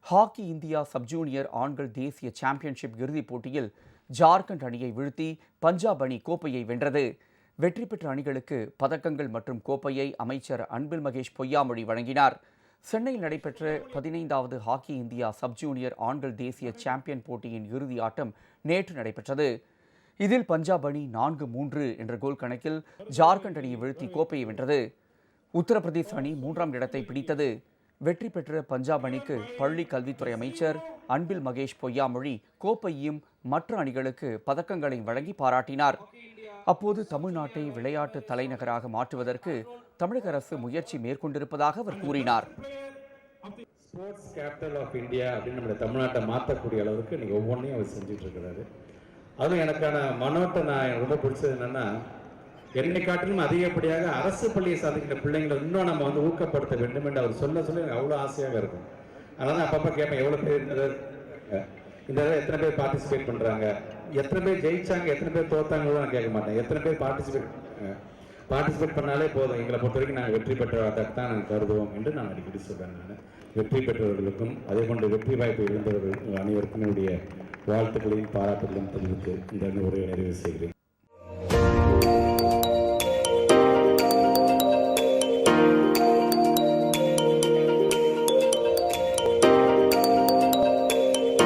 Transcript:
Hockey India sub junior ஆண்கள் தேசிய championship இறுதிப் போட்டியில் ஜார்க்கண்ட் அணியை வீழ்த்தி பஞ்சாப் அணி கோப்பையை வென்றது. வெற்றி பெற்ற அணிகளுக்கு பதக்கங்கள் மற்றும் கோப்பையை அமைச்சர் அன்பில் மகேஷ் பொய்யாமொழி வழங்கினார். சென்னையில் நடைபெற்ற 15வது ஹாக்கி இந்தியா சப் ஜூனியர் ஆண்கள் தேசிய சாம்பியன் போட்டியின் இறுதி ஆட்டம் நேற்று நடைபெற்றது. இதில் பஞ்சாப் அணி 4-3 என்ற கோல் கணக்கில் ஜார்க்கண்ட் அணியை வீழ்த்தி கோப்பையை வென்றது. உத்தரப்பிரதேச அணி 3ஆம் இடத்தை பிடித்தது. வெற்றி பெற்ற பஞ்சாப் அணிக்கு பள்ளி கல்வித்துறை அமைச்சர் அன்பில் மகேஷ் பொய்யாமொழி கோப்பையும் மற்ற அணிகளுக்கு பதக்கங்களை வழங்கி பாராட்டினார். அப்போது தமிழ்நாட்டை விளையாட்டு தலைநகராக மாற்றுவதற்கு தமிழக அரசு முயற்சி மேற்கொண்டிருப்பதாக அவர் கூறினார். ஸ்போர்ட்ஸ் கேபிட்டல் ஆஃப் இந்தியா அப்படின்னு நம்ம தமிழ்நாட்டை மாற்றக்கூடிய அளவுக்கு இன்னைக்கு ஒவ்வொன்றையும் அவர் செஞ்சுட்டு இருக்கிறாரு. அதுவும் எனக்கான மனோட்டம் நான் ரொம்ப பிடிச்சது என்னன்னா, என்னை காட்டிலும் அதிகப்படியாக அரசு பள்ளியை சாதிக்கிற பிள்ளைங்களை இன்னும் நம்ம ஊக்கப்படுத்த வேண்டும் என்று அவர் சொல்ல எனக்கு அவ்வளோ ஆசையாக இருக்கும். அதனால தான் அப்பப்போ கேட்பேன், எவ்வளோ பேர் இந்த தடவை எத்தனை பேர் பார்ட்டிசிபேட் பண்ணுறாங்க, எத்தனை பேர் ஜெயிச்சாங்க, எத்தனை பேர் தோத்தாங்களோ நான் கேட்க மாட்டேன். எத்தனை பேர் பார்ட்டிசிபேட் பண்ணாலே போதும், எங்களை பொறுத்த வரைக்கும் நாங்கள் வெற்றி பெற்றதாக தான் நாங்கள் கருதுவோம் என்று நான் அடிக்கடி சொல்கிறேன். நான் வெற்றி பெற்றவர்களுக்கும் அதே போன்று வெற்றி வாய்ப்பு இழந்தவர்கள் அனைவருக்கும் என்னுடைய வாழ்த்துக்களையும் பாராட்டுகளையும் தெரிவித்து இந்த உரையை நிறைவு செய்கிறேன்.